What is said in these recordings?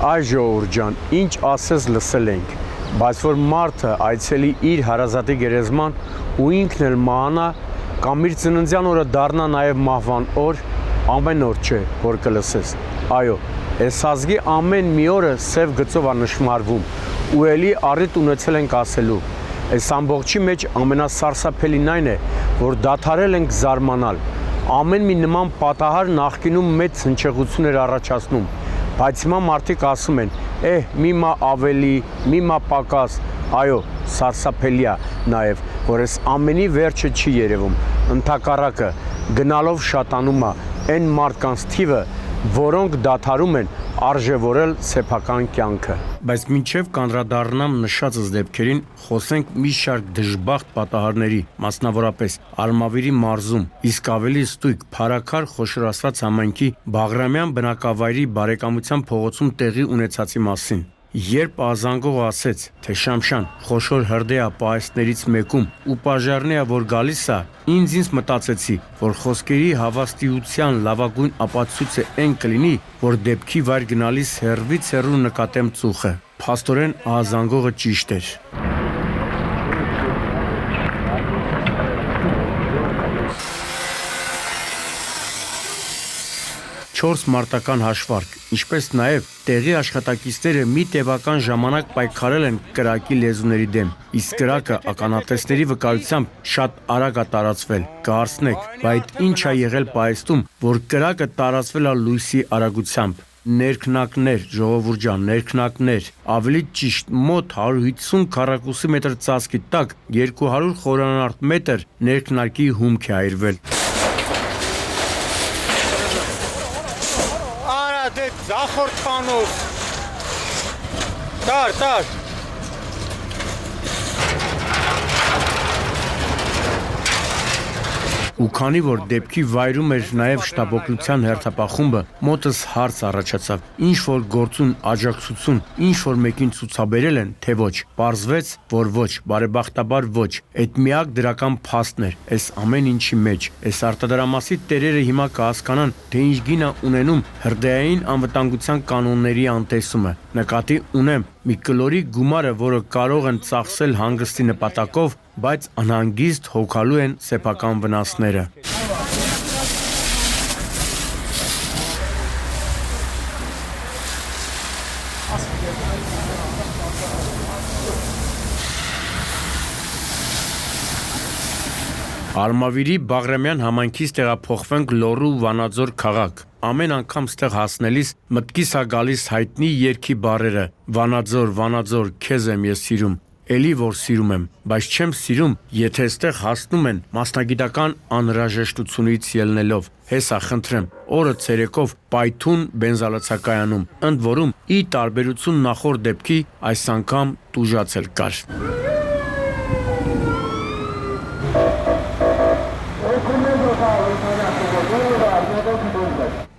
Այ ժողովուրդ ջան, ինչ ասես լսել ենք, բայց որ մարդը այցելի իր հարազատի գերեզման ու ինքն էլ մահանա կամ իր ծննդյան օրը դառնա նաև մահվան օր, ամեն օր չէ, որ կլսես։ Այո, այս ազգի ամեն մի օրը սև գծով է նշմարվում ու էլի առիթ ունեցել ենք ասելու։ Այս ամբողջի մեջ ամենասարսափելին այն է, որ դադարել ենք զարմանալ։ Ամեն մի նման պատահար նախկինում մեծ հնչեղություն էր առաջացնում, բայց հիմա մարդիկ ասում են, մի մա ավելի, մի մա պակաս, այո, սարսափելի է նաև, որ այս ամենի վերջը չի երևում, ընդհակառակը գնալով շատանում է այն մարդկանց թիվը, որոնք դադարում են արժևորել սեփական կյանքը։ Բայց մինչև կանդրադառնամ նշածս դեպքերին, խոսենք մի շարք դժբախտ պատահարների, մասնավորապես Արմավիրի մարզում, իսկ ավելի ստույգ Փարաքար խոշորացված համայնքի Բաղրամյան բնակավայրի Բարեկամության փողոցում տեղի ունեցածի մասին։ Երբ ազանգողը ասեց, թե Շամշան խոշոր հրդեհ պահեստներից մեկում ու պաժարնեա, որ գալիս է, ինձ մտածեցի, որ խոսքերի հավաստիության լավագույն ապացույցը այն կլինի, որ դեպքի վայր գնալիս հեռվից հեռու նկատեմ ծուխը։ Փաստորեն ազանգողը ճիշտ էր։ 4 մարտական հաշվարկ, ինչպես նաև տեղի աշխատակիցները մի տևական ժամանակ պայքարել են կրակի լեզուների դեմ, իսկ կրակը ականատեսների վկայությամբ շատ արագ է տարածվել, կհարցնեք, բայց ինչ է եղել պահեստում, որ կրակը տարածվել է լույսի արագությամբ։ Ներքնակներ, ժողովուրդ ջան, ներքնակներ, ավելի ճիշտ մոտ 150 քառակուսի մետր ծածկի տակ 200 խորանարդ մետր ներքնակի հումք է այրվել։ Դե ձախորդ խանութ, տար։ Ու քանի որ դեպքի վայրում էր նաև շտաբօգնության հերթապահ մոտս հարց առաջացավ, ինչ որ գործուն աջակցություն, ինչ որ մեկին ցուցաբերել են, թե ոչ, պարզվեց, որ ոչ, բարեբախտաբար ոչ, այդ միակ դրական փաստն էր, այս ամեն ինչի մեջ, այս արտադրամասի տերերը հիմա կհասկանան, թե ինչ գին է ունենում հրդեհային անվտանգության կանոնների անտեսումը, նկատի ունեմ մի կլորի գումարը, որը կարող են ծախսել հանգստի նպատակով, բայց անհանգիստ հոգալու են սեփական վնասները։ Արմավիրի Բաղրամյան համայնքից տեղափոխվենք Լոռու Վանաձոր քաղաք։ Ամեն անգամ ստեղ հասնելիս մտքիս է գալիս հայտնի երգի բառերը. Վանաձոր, քեզ եմ ես սիրում, էլի որ սիրում եմ, բայց չեմ սիրում, եթե ստեղ հասնում են մասնագիտական անհրաժեշտությունից ելնելով։ Հեսա խնդրեմ, օրը ցերեկով պայթուն բենզալացակայանում, ընդ որում ի տարբերություն նախորդ դեպքի այս անգամ տուժացել կար։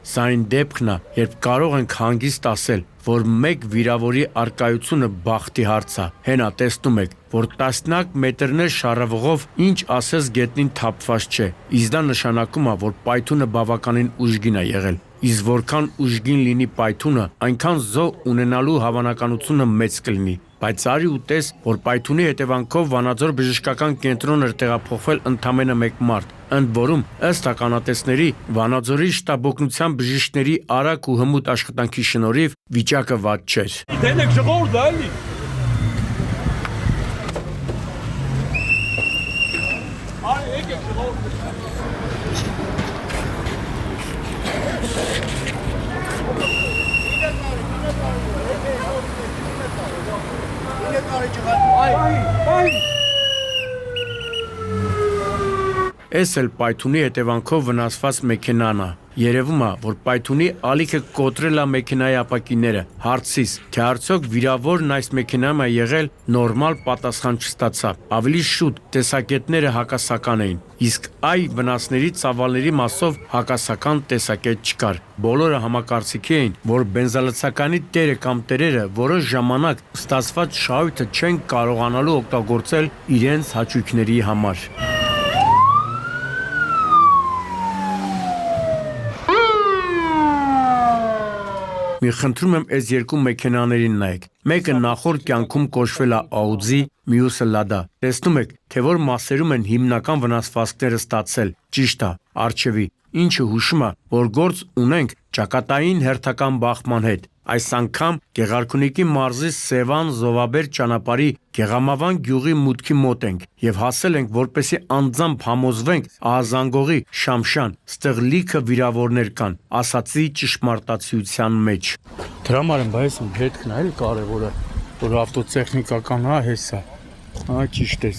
Սա այն դեպքն է, երբ կարող ենք հանգիստ ասել, որ մեկ վիրավորի արկայությունը բախտի հարց է։ Հենա տեսնում եք, որ տասնյակ մետրներ շառավղով ինչ ասես գետնին թափված չէ։ Իսկ դա նշանակում է, որ պայթունը բավականին ուժգին է եղել։ Իսկ որքան ուժգին լինի պայթունը, այնքան զոհ ունենալու հավանականությունը մեծ կլինի։ Բայց արի ու տես, որ պայթունի հետևանքով Վանաձոր բժշկական կենտրոն էր տեղափոխվել ընդամենը մեկ մարդ, ընդ որում ըստ ականատեսների Վանաձորի շտաբօգնության բժիշկների արագ ու հմուտ աշխատանքի շնորհիվ վիճակը վատ չէր։ Դենեք ժողովուրդ էլի։ Արի եկեք ժողովուրդ։ Էս էլ պայթունի հետևանքով վնասված մեքենան է։ Երևում է, որ պայթունի ալիքը կոտրել է մեքենայի ապակիները։ Հարցիս, թե արդյոք վիրավորն այս մեքենայում է եղել, նորմալ պատասխան չստացավ։ Ավելի շուտ տեսակետները հակասական էին, իսկ այ վնասների ծավալների մասով հակասական տեսակետ չկար։ Բոլորը համակարծիքի էին, որ բենզալացականի տերը կամ տերերը որոշ ժամանակ ստացված շահույթը չեն կարողանալու օգտագործել իրենց հաճույքների համար։ Մի խնդրում եմ այս երկու մեքենաներին նայեք։ Մեկը նախորդ կյանքում կոչվել է Audi, մյուսը Lada։ Տեսնում եք, թե որ մասերում են հիմնական վնասվածքները ստացել։ Ճիշտ է, արջևի, ինչը հուշում է, որ գործ ունենք ճակատային հերթական բախման հետ։ Այս անգամ Գեղարքունիքի մարզի Սևան Զովաբեր ճանապարհի Գեղամավան գյուղի մուտքի մոտ ենք եւ հասել ենք, որպեսզի անձամբ համոզվենք ահազանգողի Շամշան, ստեղ լիքը վիրավորներ կան, ասացի ճշմարտացիության մեջ։ Դրա համար եմ բայց հետքն այլ կարևորը, որ ավտոտեխնիկական հեսա։ Ճիշտ է։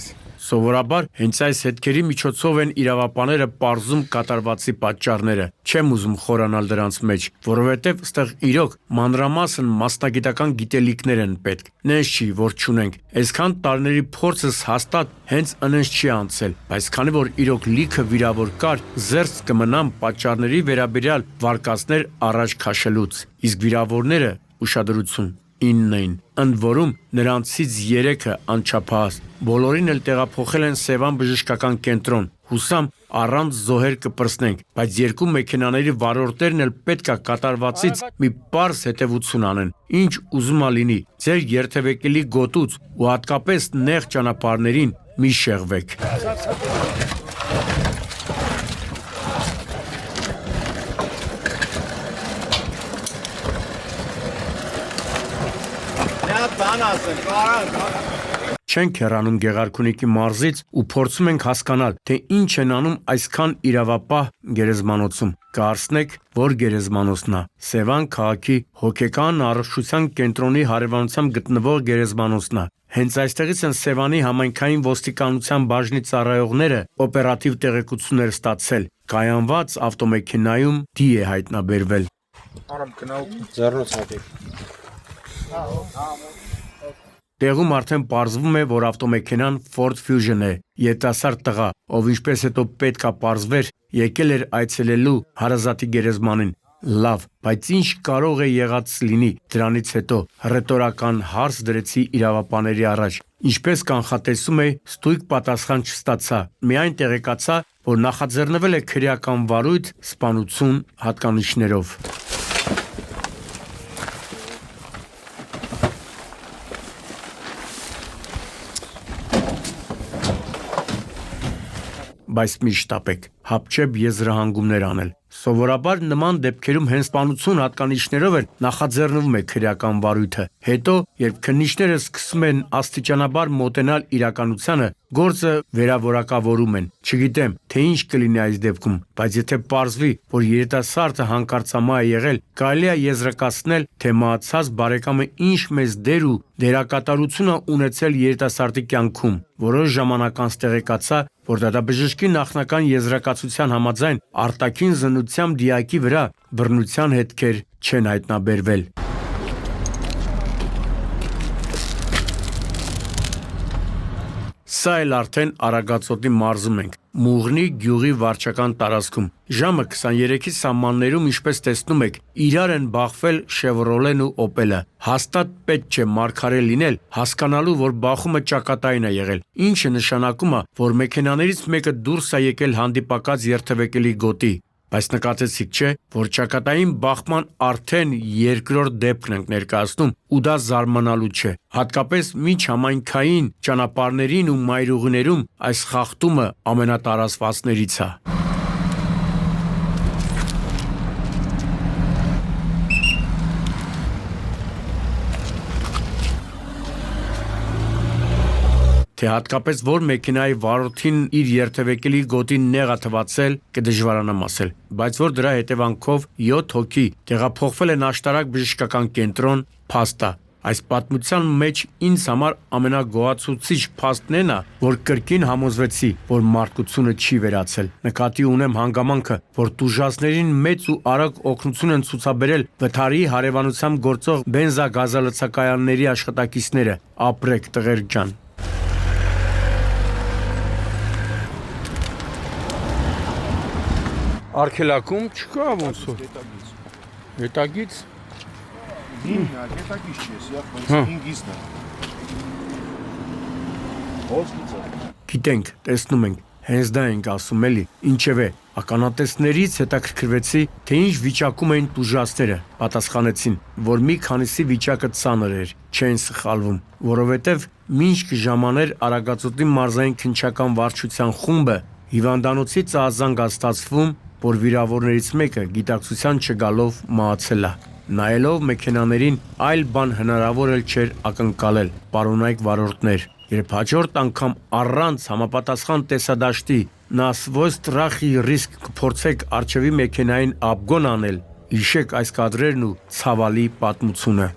Սովորաբար հենց այս հետքերի միջոցով են իրավապանները պարզում կատարվածի պատճառները։ Չեմ ուզում խորանալ դրանց մեջ, որովհետև ստեղ իրոք մանրամասն մասնագիտական գիտելիքներ են պետք։ Նենց չի, որ չունենք։ Այսքան տարիների փորձս հաստատ հենց ընենց չի անցել, բայց քանի որ իրոք լիքը վիրավոր կար, զերծ կմնամ պատճառների վերաբերյալ վարկածներ առաջ քաշելուց։ Իսկ վիրավորները ուշադրություն 9 էին, ընդ որում նրանցից 3-ը անչափահաս։ Բոլորին էլ տեղափոխել են Սևան բժշկական կենտրոն։ Հուսամ առանց զոհեր կպրծնենք, բայց երկու մեքենաների վարորդներն էլ պետք է կատարվածից մի պարզ հետևություն անեն։ Ինչ ուզում ա լինի, ձեր երթևեկելի գոտուց ու հատկապես նեղ ճանապարհներին մի շեղվեք։ Չենք հեռանում Գեղարքունիքի մարզից ու փորձում ենք հասկանալ, թե ինչ են անում այսքան իրավապահ գերեզմանոցում։ Կարծնեք, որ գերեզմանոցն է Սևան քաղաքի հոգեկան առողջության կենտրոնի հարևանությամբ գտնվող գերեզմանոցն է։ Հենց այստեղից են Սևանի համայնքային ոստիկանության բաժնի ծառայողները օպերատիվ տեղեկություններ ստացել։ Կայանված ավտոմեքենայում դի է հայտնաբերվել։ Տեղում արդեն պարզվում է, որ ավտոմեքենան Ford Fusion է, երիտասարդ տղա, ով ինչպես հետո պետք է պարզվեր, եկել էր այցելելու հարազատի գերեզմանին։ Լավ, բայց ինչ կարող է եղած լինի դրանից հետո հռետորական հարց դրեցի իրավապաների առաջ։ Ինչպես կանխատեսում է, ստույգ պատասխան չստացա։ Միայն տեղեկացա, որ նախաձեռնվել է քրեական վարույթ սպանություն հատկանիշներով։ Բայց մի շտապեք, հապճեպ եզրահանգումներ անել։ Սովորաբար նման դեպքերում հենց սպանություն հատկանիշներով էլ նախաձեռնվում է քրեական վարույթը։ Հետո, երբ քննիչները սկսում են աստիճանաբար մոտենալ իրականությանը, գործը վերավորակավորում են։ Չգիտեմ, թե ինչ կլինի այս դեպքում, բայց եթե պարզվի, որ երիտասարդը հանկարծամահ է եղել, կարելի է եզրակացնել, թե մահացած բարեկամը ինչ մեծ դեր ու դերակատարություն է ունեցել երիտասարդի կյանքում։ Որոշ ժամանակ անց տեղեկացա, որ դատաբժշկի նախնական եզրակացության համաձայն արտաքին զննությամբ դիակի վրա բռնության հետքեր չեն հայտնաբերվել։ Սա էլ արդեն Արագածոտի մարզում ենք, Մուղնի գյուղի վարչական տարածքում։ Ժամը 23-ի սահմաններում, ինչպես տեսնում եք, իրար են բախվել Chevrolet-ն ու Opel-ը։ Հաստատ պետք չէ մարգարե լինել, հասկանալու, որ բախումը ճակատային է եղել, ինչը նշանակում է, որ մեքենաներից մեկը դուրս է եկել հանդիպակաց երթևեկելի գոտի։ Բայց նկատեցիք չէ, որ ճակատային բախման արդեն երկրորդ դեպքն ենք ներկայացնում ու դա զարմանալու չէ։ Հատկապես միջհամայնքային ճանապարհներին ու մայրուղիներում այս խախտումը ամենատարածվածներից է։ Թե հատկապես որ մեքենայի վարորդին իր երթևեկելի գոտին նեղ է թվացել, կդժվարանամ ասել, բայց որ դրա հետևանքով 7 հոգի տեղափոխվել են աշտարակ բժշկական կենտրոն, փաստ է։ Այս պատմության մեջ ինձ համար ամենագոհացուցիչ փաստն է, որ կրկին համոզվեցի, որ մարդկությունը չի վերացել։ Նկատի ունեմ հանգամանքը, որ տուժածներին մեծ ու արագ օգնություն են ցուցաբերել վթարի հարևանությամբ գործող բենզագազալցակայանների աշխատակիցները։ Ապրեք, տղեր ջան։ Արգելակում չկա ոնց որ։ Հետագից։ Հետագից չես, յա, 5-ից նա։ Հոսքիցը։ Գիտենք, տեսնում ենք, հենց դա ենք ասում էլի, ինչևէ, Ականատեսներից հետաքրքրվեցի, թե ինչ վիճակում էին տուժածները, պատասխանեցին, որ մի քանիսի վիճակը ծանր էր, չեն սխալվում, որովհետև մինչ կժամաներ Արագածոտնի մարզային քննչական վարչության խումբը հիվանդանոցի ծազանգ ստացվում, որ վիրավորներից մեկը գիտակցության չգալով մահացել է։ Նայելով մեքենաներին, այլ բան հնարավոր էլ չէր ակնկալել, պարոնայք վարորդներ, երբ հաջորդ անգամ առանց համապատասխան տեսադաշտի նա свой страх и риск կփորձեք արջևի մեքենային աբգոն անել, հիշեք այս կադրերն ու ցավալի պատմությունը։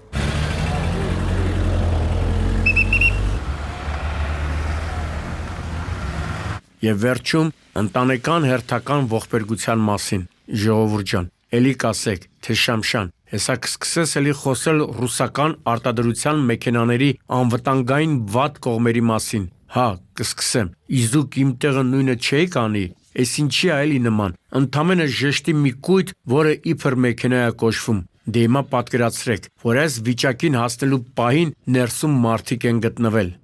Եվ վերջում ընտանեկան հերթական ողբերգության մասին, ժողովուրդ ջան, էլի կասեք, թե Շամշան, հեսա կսկսես էլի խոսել ռուսական արտադրության մեքենաների անվտանգային վատ կողմերի մասին, հա, կսկսեմ, իսկ դուք իմ տեղը նույնը չէիք անի, էս ինչի է էլի նման, ընդամենը ժեշտի մի կույտ, որը իբր մեքենա է կոչվում, դե հիմա պատկերացրեք, որ այս վիճակին հասնելու պահին ներսում մարդիկ են գտնվել։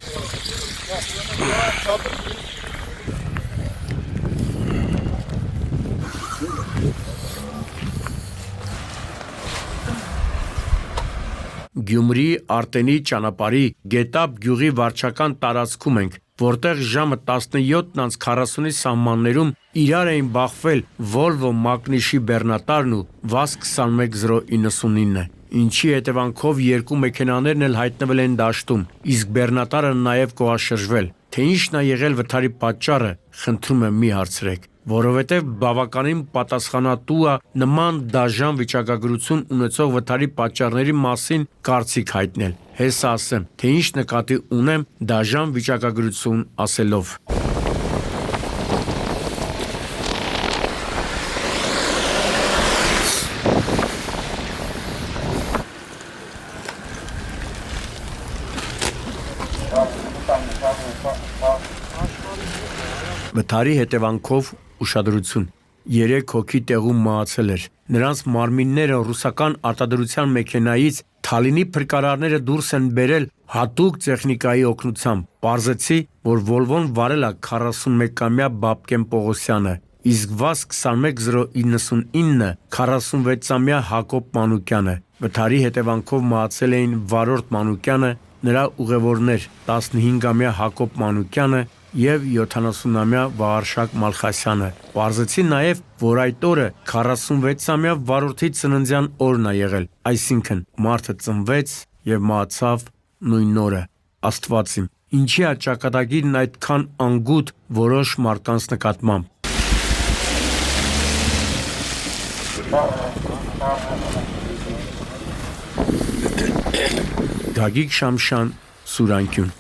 Գյումրի Արտենի ճանապարհի Գետապ գյուղի վարչական տարածքում ենք, որտեղ ժամը 17:40-ի սահմաններում իրար էին բախվել Volvo Magnish-ի բեռնատարն ու VAZ 21099, ինչի հետևանքով երկու մեքենաներն էլ հայտնվել են դաշտում, իսկ բեռնատարը նաև կողաշրջվել։ Թե ինչն է եղել վթարի պատճառը, խնդրում եմ մի հարցրեք, որովհետև բավականին պատասխանատու է նման դաժան վիճակագրություն ունեցող վթարի պատճառների մասին կարծիք հայտնել։ Հեսա ասեմ, թե ինչ նկատի ունեմ դաժան վիճակագրություն ասելով։ Վթարի հետևանքով ուշադրություն։ 3 հոգի տեղում մահացել էր։ Նրանց մարմինները ռուսական արտադրության մեքենայից Թալինի փրկարարները դուրս են բերել հատուկ տեխնիկայի օգնությամբ։ Պարզեցի, որ Volvo-ն վարել է 41-ամյա Բաբկեն Պողոսյանը, իսկ VAZ 21099-ը 46-ամյա Հակոբ Մանուկյանը։ Վթարի հետևանքով մահացել էին Վարորդ Մանուկյանը, նրա ուղևորներ 15-ամյա Հակոբ Մանուկյանը և 70-ամյա Վաղարշակ Մալխասյանը։ Պարզեցի նաև, որ այդ օրը 46-ամյա Վարորդի ծննդյան օրն է եղել, այսինքն մարդը ծնվեց և մահացավ նույն օրը։ Աստված իմ, ինչի է ճակատագիրն այդքան անգութ որոշ մարդկանց նկատմամբ։ Գագիկ Շամշան, Սուրանկյուն։